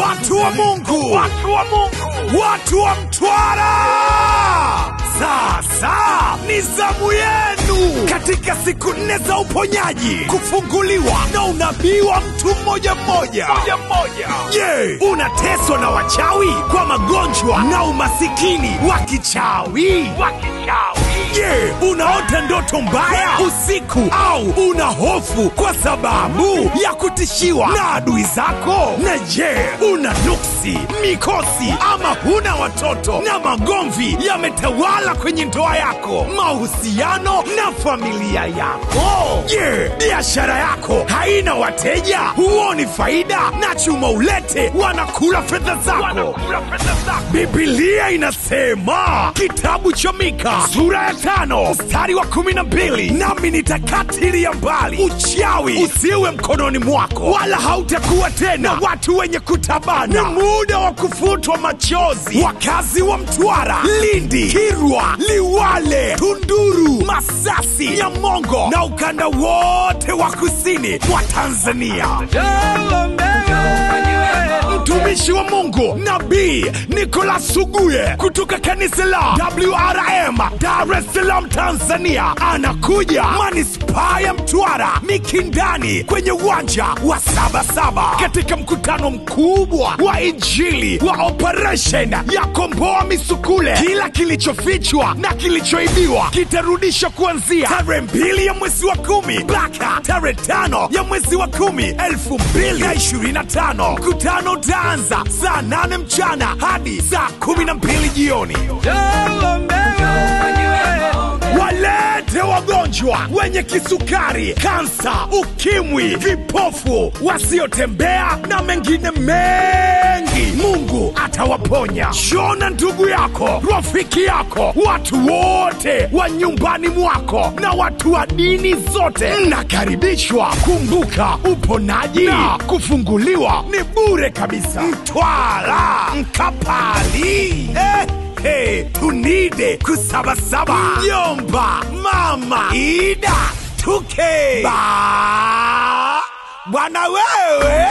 Watu wa Mungu, watu wa Mungu, watu wa Mtwara, sasa ni zamu yenu katika siku 4 za uponyaji, kufunguliwa na unabii wa mtu mmoja mmoja. Je, unateswa na wachawi kwa magonjwa na umasikini wa kichawi? Je, unaota ndoto mbaya usiku au una hofu kwa sababu ya kutishiwa na adui zako? Na je, una nuksi, mikosi ama huna watoto na magomvi yametawala kwenye ndoa yako, mahusiano na familia yako? Je, biashara yako haina wateja, huoni faida na chuma ulete wanakula fedha zako? Biblia inasema, kitabu cha Mika sura ya 5 mstari wa 12, nami nitakatilia mbali uchawi usiwe mkononi mwako, wala hautakuwa tena watu wenye kutabana. Ni muda wa kufutwa machozi. Wakazi wa Mtwara, Lindi, Kirwa, Liwale, Tunduru, Masasi, Nyamongo na ukanda wote wa kusini mwa Tanzania, mtumishi wa Mungu Nabii Nicholas Suguye kutoka kanisa la WRM Dar es Salaam Tanzania anakuja manispaa ya Mtwara Mikindani kwenye uwanja wa Sabasaba katika mkutano mkubwa wa Injili wa Operation ya Komboa Misukule. Kila kilichofichwa na kilichoibiwa kitarudishwa kuanzia tarehe 2 ya mwezi wa 10 mpaka tarehe 5 ya mwezi wa 10 2025. Mkutano utaanza saa 8 mchana hadi saa 12 jioni. Walete wagonjwa wenye kisukari, kansa, ukimwi, vipofu, wasiotembea na mengine mengi. Mungu atawaponya. Shona ndugu yako, rafiki yako, watu wote wa nyumbani mwako na watu wa dini zote mnakaribishwa. Kumbuka, uponaji na kufunguliwa ni bure kabisa. Mtwara, Mkapali, tunide kusabasaba. Mjomba, mama, Ida, tuke bwana wewe.